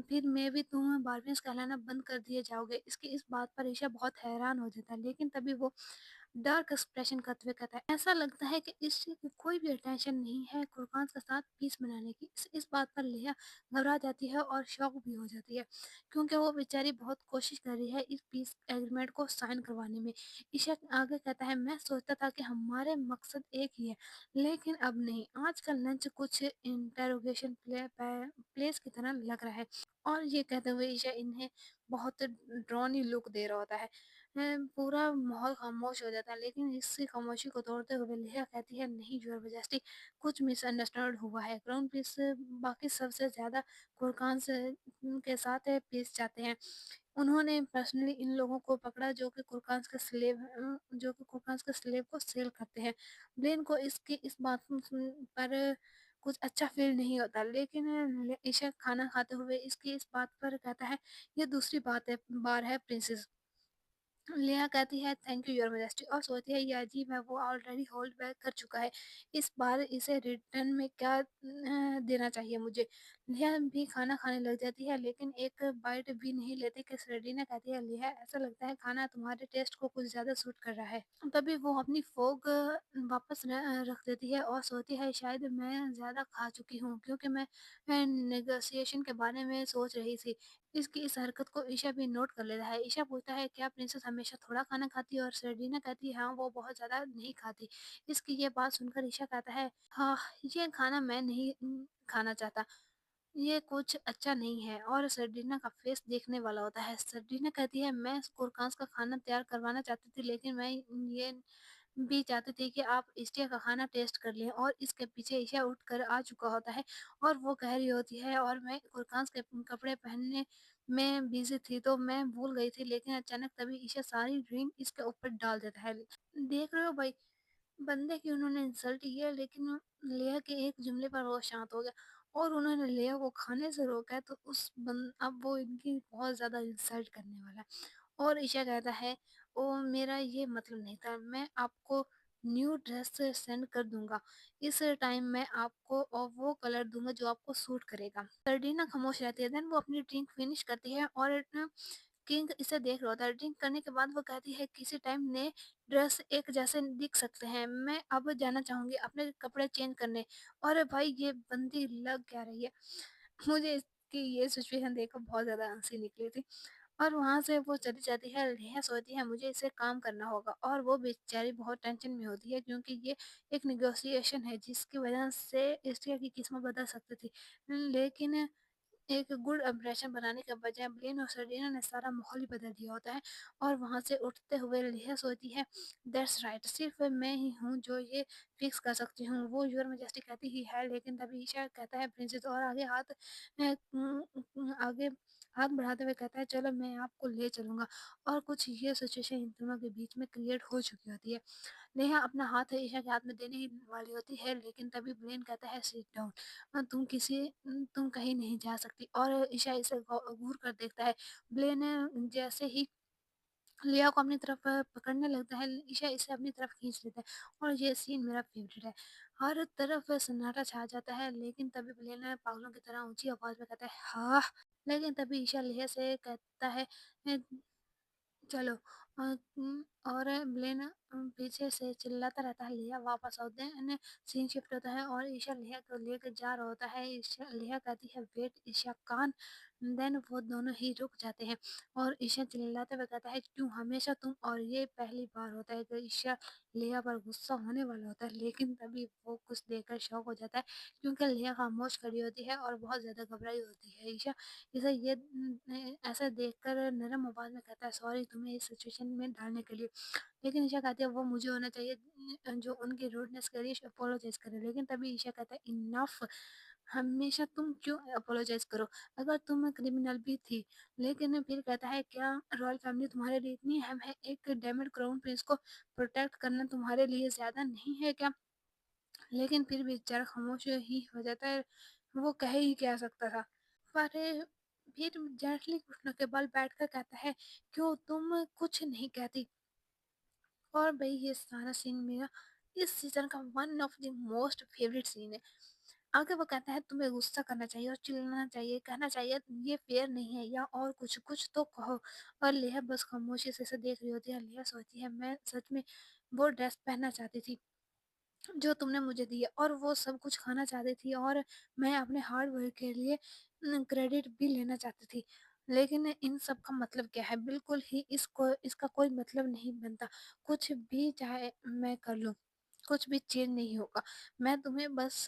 फिर मैं भी तुम बार्बियंस कहलाना बंद कर दिए जाओगे।" इसकी इस बात पर ईशा बहुत हैरान हो जाता है, लेकिन तभी वो डार्क एक्सप्रेशन करते हुए कहता है, "ऐसा लगता है कि इस चीज़ की कोई भी इंटेंशन नहीं है कुरकान के साथ पीस बनाने की।" इस बात पर लेहा घबरा जाती है और शॉक भी हो जाती है, क्योंकि वो बेचारी बहुत कोशिश कर रही है इस पीस एग्रीमेंट को साइन करवाने में। ईशा आगे कहता है, "मैं सोचता था कि हमारे मकसद एक ही है, लेकिन अब नहीं। आज का लंच कुछ इंटरोगेशन प्लेस की तरह लग रहा है।" और ये कहते हुए ईशा इन्हें बहुत ड्रॉनी लुक दे रहा होता है। पूरा माहौल खामोश हो जाता है, लेकिन इसी खामोशी को तोड़ते हुए लेहा कहती है, "नहीं योर मैजेस्टी, कुछ मिसअंडरस्टैंड हुआ है। क्राउन प्रिंस बाकी सबसे ज़्यादा कुरकान से के साथ पेश जाते हैं। उन्होंने पर्सनली इन लोगों को पकड़ा जो कि कुरकान्स के स्लेव को सेल करते हैं।" ब्लेन को इसकी इस बात पर कुछ अच्छा फ़ील नहीं होता, लेकिन ईशा खाना खाते हुए इसकी इस बात पर कहता है, "ये दूसरी बार है प्रिंसेस।" लिया कहती है, "थैंक यू योर मैजेस्टी" और सोचती है ये अजीब है, वो ऑलरेडी होल्ड बैक कर चुका है। इस बार इसे रिटर्न में क्या देना चाहिए मुझे? लिया भी खाना खाने लग जाती है, लेकिन एक बाइट भी नहीं लेती कि सेरेडिना कहती है, "लिया ऐसा लगता है खाना तुम्हारे टेस्ट को कुछ ज़्यादा सूट कर रहा है।" तभी वो अपनी फ़ोर्क वापस रख देती है और सोचती है शायद मैं ज़्यादा खा चुकी हूँ, क्योंकि मैं नेगोशिएशन के बारे में सोच रही थी। इसकी इस हरकत को ईशा भी नोट कर लेता है। ईशा पूछता है, "क्या प्रिंसेस हमेशा थोड़ा खाना खाती है?" और सेरेडिना कहती है, "हाँ, वो बहुत ज़्यादा नहीं खाती।" इसकी ये बात सुनकर ईशा कहता है, "हाँ, ये खाना मैं नहीं खाना चाहता। ये कुछ अच्छा नहीं है।" और सेरेडिना का फेस देखने वाला होता है। सेरेडिना कहती है, "मैं कोरकांस का खाना तैयार करवाना चाहती थी, लेकिन मैं ये भी चाहती थी कि आप ईस्टिया का खाना टेस्ट कर लें।" और इसके पीछे ईशा उठकर आ चुका होता है और वो कह रही होती है, "और मैं कुरकांस के कपड़े पहनने में बिज़ी थी तो मैं भूल गई थी।" लेकिन अचानक तभी ईशा सारी ड्रीम इसके ऊपर डाल देता है। देख रहे हो भाई, बंदे की उन्होंने इंसल्ट की है, लेकिन लेया के एक जुमले पर वो शांत हो गया और उन्होंने लेया को खाने से रोका है, तो अब वो इनकी बहुत ज़्यादा इंसल्ट करने वाला है। और ईशा कहता है, "ओ मेरा ये मतलब नहीं था, मैं आपको न्यू ड्रेस सेंड कर दूंगा। इस टाइम मैं आपको और वो कलर दूंगा जो आपको सूट करेगा।" सर्डिना खामोश रहती है, देन वो अपनी ड्रिंक फिनिश करती है और किंग इसे देख रहा होता है। ड्रिंक करने के बाद वो कहती है, "किसी टाइम नए ड्रेस एक जैसे दिख सकते हैं, मैं अब जाना चाहूंगी अपने कपड़े चेंज करने।" और भाई ये बंदी लग क्या रही है, मुझे इसकी ये सिचुएशन देखकर बहुत ज़्यादा हँसी निकली थी। और वहाँ से वो चली जाती है, नेहा सोचती है मुझे इसे काम करना होगा और वो बेचारी बहुत टेंशन में होती है, क्योंकि ये एक नेगोशिएशन है जिसकी वजह से एस्ट्रिया की किस्मत बदल सकती थी। लेकिन एक गुड इंप्रेशन बनाने के बजाय ब्लेन और सर्डिना ने सारा माहौल ही बदल दिया होता है। और वहाँ से उठते हुए लिया सोचती है, "दैट्स राइट, सिर्फ मैं ही हूँ जो ये फिक्स कर सकती हूँ।" वो योर मैजेस्टी कहती ही है, लेकिन तभी ईशा कहता है प्रिंसेस, और आगे हाथ बढ़ाते हुए कहता है, "चलो मैं आपको ले चलूंगा।" और कुछ ये सिचुएशन इन दोनों के बीच में क्रिएट हो चुकी होती है। नेहा अपना हाथ ईशा के हाथ में देने ही वाली होती है, लेकिन तभी ब्लेन कहता है, "सिट डाउन, तुम कहीं नहीं जा सकती।" और ईशा इसे घूर कर देखता है। ब्लेन जैसे ही लिया को अपनी तरफ पकड़ने लगता है, ईशा इसे अपनी तरफ खींच लेता है और ये सीन मेरा फ़ेवरेट है। हर तरफ सन्नाटा छा जाता है, लेकिन तभी ब्लेन पागलों की तरह ऊँची आवाज़ में कहता है, "हाँ!" लेकिन तभी ईशा लिया से कहता है, "अ, चलो।" और ब्लेन पीछे से चिल्लाता रहता है, "लिया वापस आओ।" देन सीन शिफ्ट होता है और ईशा लिया को लेकर जा रहा होता है। ईशा लिया कहती है, "वेट ईशा कान।" देन वो दोनों ही रुक जाते हैं और ईशा चिल्लाते हुए कहता है, "क्यों हमेशा तुम?" और ये पहली बार होता है कि ईशा लिया पर गुस्सा होने वाला होता है, लेकिन तभी वो कुछ देखकर शॉक हो जाता है, क्योंकि लिया खामोश खड़ी होती है और बहुत ज़्यादा घबराई होती है। ईशा इसे ये ऐसा देखकर नरम आवाज़ में कहता है, "सॉरी तुम्हें इस सिचुएशन में डालने के लिए।" लेकिन ईशा कहती है, "वो मुझे होना चाहिए जो उनकी रूडनेस के लिए अपोलोजाइज़ करे।" लेकिन तभी ईशा कहता है, "इनफ! हमेशा तुम क्यों अपोलोजाइज़ करो? अगर तुम क्रिमिनल भी थी।" लेकिन फिर कहता है, "क्या रॉयल फैमिली तुम्हारे लिए इतनी अहम है? एक डैमेड क्राउन प्रिंस को प्रोटेक्ट करना तुम्हारे लिए ज़्यादा नहीं है क्या?" लेकिन फिर भी बेचारा खामोश ही हो जाता है, वो कह ही क्या सकता था। पर फिर जेंटली घुटनों के बल बैठकर कहता है, "क्यों तुम कुछ नहीं कहती?" और भाई ये सारा सीन मेरा इस सीज़न का one of the most favourite scene है। आगे वो कहता है, "तुम्हें गुस्सा करना चाहिए और चिल्लाना चाहिए, कहना चाहिए ये फेयर नहीं है या और कुछ, कुछ तो कहो।" और लेहा बस खामोशी से इसे देख रही होती है। लेहा सोचती है, "मैं सच में वो ड्रेस पहनना चाहती थी जो तुमने मुझे दी है और वो सब कुछ खाना चाहती थी और मैं अपने हार्ड वर्क के लिए क्रेडिट भी लेना चाहती थी। लेकिन इन सब का मतलब क्या है? बिल्कुल ही इसका कोई मतलब नहीं बनता। कुछ भी चाहे मैं कर लूँ, कुछ भी चेंज नहीं होगा। मैं तुम्हें बस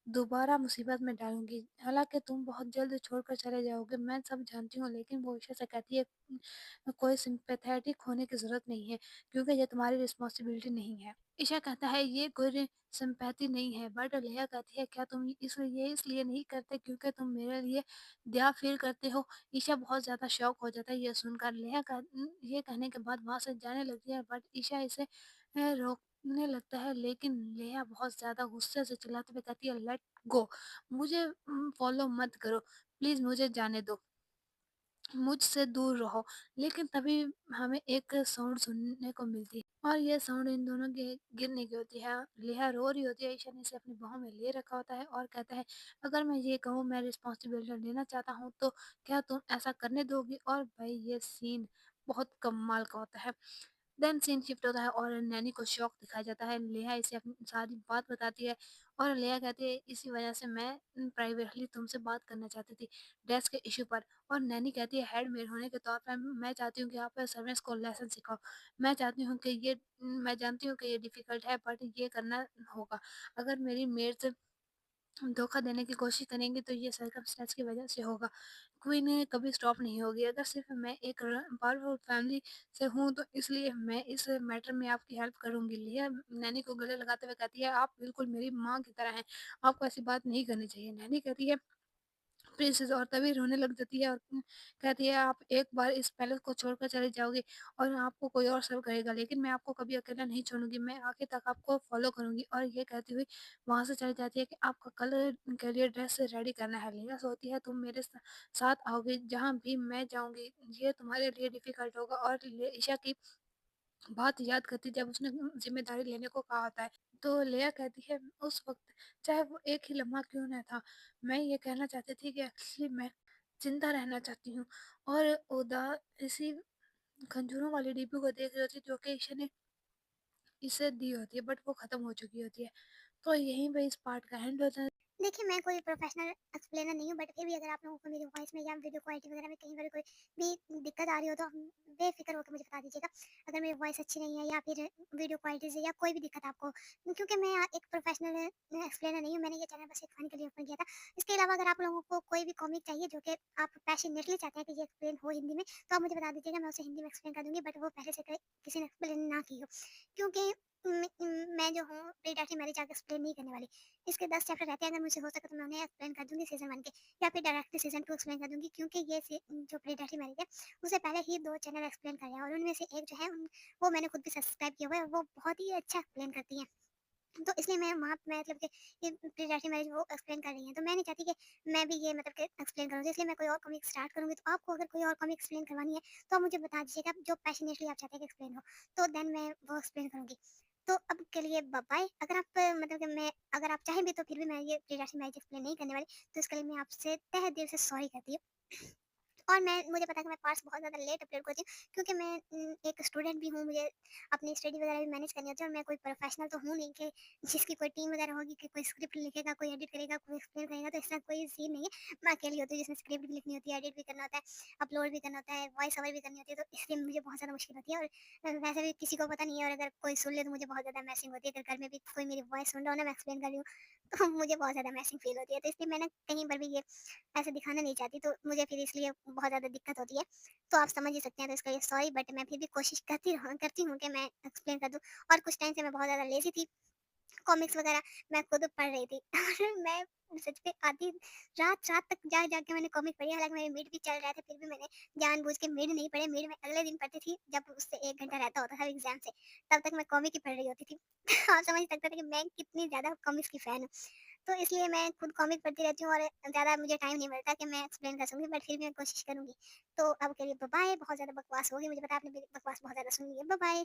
दोबारा मुसीबत में डालूँगी। हालाँकि तुम बहुत जल्द छोड़कर चले जाओगे, मैं सब जानती हूँ।" लेकिन वो ईशा से कहती है, "कोई सिम्पैथेटिक होने की ज़रूरत नहीं है, क्योंकि ये तुम्हारी रिस्पॉन्सिबिलिटी नहीं है।" ईशा कहता है, "ये कोई सिंपैथी नहीं है।" बट लेहा कहती है, "क्या तुम इसलिए नहीं करते क्योंकि तुम मेरे लिए दया फ़ील करते हो?" ईशा बहुत ज़्यादा शॉक हो जाता है ये सुनकर। ये कहने के बाद वहाँ से जाने लगती है, बट ईशा इसे रोकने लगता है, लेकिन लेहा बहुत ज़्यादा गुस्से से चिल्लाते हुए कहती है, "लेट गो! मुझे फ़ॉलो मत करो। प्लीज़ मुझे जाने दो। मुझसे दूर रहो।" लेकिन तभी हमें एक साउंड सुनने को मिलती है और ये साउंड इन दोनों के गिरने की होती है। लिहा रो रही होती है, ईशा ने इसे अपनी बाहों में ले रखा होता है और कहता है, "अगर मैं ये कहूँ मैं रिस्पॉन्सिबिलिटी लेना चाहता हूँ तो क्या तुम ऐसा करने दोगी?" और भाई ये सीन बहुत कमाल का होता है। देन सीन शिफ्ट होता है और नैनी को शौक दिखाया जाता है। लेहा इसे अपनी सारी बात बताती है और लेहा कहती है, "इसी वजह से मैं प्राइवेटली तुमसे बात करना चाहती थी डेस्क के इशू पर।" और नैनी कहती है, "हेड मेड होने के तौर पर मैं चाहती हूँ कि आप सर्वेंट्स को लेसन सिखाओ। मैं चाहती हूँ कि ये मैं जानती हूँ कि ये डिफ़िकल्ट है, बट ये करना होगा। अगर मेरी मेड्स धोखा देने की कोशिश करेंगे तो ये सर्कमस्टेंस की वजह से होगा। क्वीन कभी स्टॉप नहीं होगी। अगर सिर्फ़ मैं एक पावरफुल फैमिली से हूँ तो इसलिए मैं इस मैटर में आपकी हेल्प करूँगी।" लिया नैनी को गले लगाते हुए कहती है, "आप बिल्कुल मेरी माँ की तरह हैं। आपको ऐसी बात नहीं करनी चाहिए।" नैनी कहती है, प्रिंसेस, और तभी रोने लग जाती है और कहती है, "आप एक बार इस पैलेस को छोड़कर चले जाओगे और आपको कोई और सर्व करेगा, लेकिन मैं आपको कभी अकेला नहीं छोड़ूँगी, मैं आखिर तक आपको फ़ॉलो करूँगी।" और ये कहती हुई वहाँ से चली जाती है कि आपका कल के लिए ड्रेस रेडी करना है। लीना सोचती है, "तुम मेरे साथ आओगे जहाँ भी मैं जाऊँगी, ये तुम्हारे लिए डिफ़िकल्ट होगा।" और ले ईशा की बात याद करती जब उसने ज़िम्मेदारी लेने को कहा होता है। तो लेया कहती है, "उस वक़्त चाहे वो एक ही लम्हा क्यों ना था, मैं ये कहना चाहती थी कि एक्चुअली मैं ज़िंदा रहना चाहती हूँ।" और ओदा इसी खंजरों वाली डिब्बी को देख रही होती है जो कि ईशा ने इसे दी होती है, बट वो ख़त्म हो चुकी होती है। तो यहीं पे इस पार्ट का एंड होता है। देखिए, मैं कोई प्रोफेशनल एक्सप्लेनर नहीं हूँ, बट फिर भी अगर आप लोगों को मेरी वॉइस में या वीडियो क्वालिटी वगैरह में कहीं पर कोई भी दिक्कत आ रही हो तो बेफिक्र होकर मुझे बता दीजिएगा। अगर मेरी वॉइस अच्छी नहीं है या फिर वीडियो क्वालिटी से या कोई भी दिक्कत आपको, क्योंकि मैं एक प्रोफेशनल एक्सप्लेनर नहीं हूँ, मैंने ये चैनल बस एक फन के लिए ओपन किया था। इसके अलावा अगर आप लोगों को कोई भी कॉमिक चाहिए जो कि आप पैशनेटली चाहते हैं कि ये एक्सप्लेन हो हिंदी में, तो आप मुझे बता दीजिएगा, मैं उसे हिंदी में एक्सप्लेन कर दूंगी, बट वो पहले से किसी ने एक्सप्लेन ना की हो, क्योंकि मैं जो हूँ प्री डायरेक्टली मैरिज आगे एक्सप्लेन नहीं करने वाली। इसके 10 चैप्टर रहते हैं, अगर मुझसे हो सके तो मैं उन्हें एक्सप्लेन कर दूँगी सीज़न 1 के, या फिर डायरेक्टली सीज़न 2 एक्सप्लेन कर दूँगी, क्योंकि ये जो प्रीडेटरी मैरिज है, उससे पहले ही 2 चैनल एक्सप्लेन करे हैं और उनमें से एक जो है वो मैंने खुद भी सब्सक्राइब किया हुआ है और वो बहुत ही अच्छा एक्सप्लेन करती हैं। तो इसलिए मैं वहाँ पे मैं मतलब कि ये प्री मैरिज वो एक्सप्लेन कर रही हैं, तो मैं नहीं चाहती कि मैं भी ये मतलब कि एक्सप्लेन करूँ, तो इसलिए मैं कोई और कॉमिक स्टार्ट करूँगी। तो आपको अगर कोई और कॉमिक एक्सप्लेन करवानी है, तो आप मुझे बता दीजिएगा, जो पैशनेटली आप चाहते हैं कि एक्सप्लेन हो, तो देन मैं वो एक्सप्लेन करूँगी। तो अब के लिए बाय। अगर आप मतलब कि मैं अगर आप चाहें भी तो फिर भी मैं ये प्री मैरिज एक्सप्लेन नहीं करने वाली, तो इसके लिए मैं आपसे तहे दिल से सॉरी कहती हूँ। और मैं मुझे पता है कि मैं पार्ट्स बहुत ज़्यादा लेट अपलोड करती हूँ, क्योंकि मैं एक स्टूडेंट भी हूँ, मुझे अपनी स्टडी वगैरह भी मैनेज करनी होती है, और मैं कोई प्रोफेशनल तो हूँ नहीं कि जिसकी कोई टीम वगैरह होगी कि कोई स्क्रिप्ट लिखेगा, कोई एडिट करेगा, कोई एक्सप्लेन करेगा, तो इसका कोई सीन नहीं है। मैं अकेली होती हूँ जिसमें स्क्रिप्ट भी लिखनी होती है, एडिट भी करना होता है, अपलोड भी करना होता है, वॉइस ओवर भी करनी होती है, तो इसलिए मुझे बहुत ज़्यादा मुश्किल होती है। और वैसे भी किसी को पता नहीं है, और अगर कोई सुन ले तो मुझे बहुत ज़्यादा मैसिंग होती है। अगर घर में भी कोई मेरी वॉइस सुन रहा हो ना, मैं एक्सप्लेन कर रही हूँ, तो मुझे बहुत ज़्यादा मैसिंग फील होती है। तो इसलिए मैं ना कहीं पर भी ये ऐसे दिखाना नहीं चाहती, तो मुझे फिर इसलिए बहुत ज़्यादा दिक्कत होती है। तो आप समझ ही सकते हैं, तो इसके लिए सॉरी, बट मैं फिर भी कोशिश करती हूँ कि मैं एक्सप्लेन कर दूँ। और कुछ टाइम से मैं बहुत ज़्यादा लेज़ी थी, कॉमिक्स वगैरह मैं खुद पढ़ रही थी। और मैं सच में आधी रात रात तक जाग के मैंने कॉमिक पढ़ी, हालाँकि मेरे मिड भी चल रहे थे, फिर भी मैंने जानबूझ के मिड नहीं पढ़े। मिड मैं अगले दिन पढ़ती थी, जब उससे 1 घंटा रहता होता था एग्ज़ाम से, तब तक मैं कॉमिक ही पढ़ रही होती थी। आप समझ सकते थे कि मैं कितनी ज़्यादा कॉमिक्स की फ़ैन हूँ। तो इसलिए मैं खुद कॉमिक पढ़ती रहती हूँ, और ज़्यादा मुझे टाइम नहीं मिलता कि मैं एक्सप्लेन कर सकूँ, बट फिर भी मैं कोशिश करूँगी। तो अब के लिए बाय, बहुत ज़्यादा बकवास हो गई, मुझे पता है आपने मेरी बकवास बहुत ज़्यादा सुन ली है। बाय।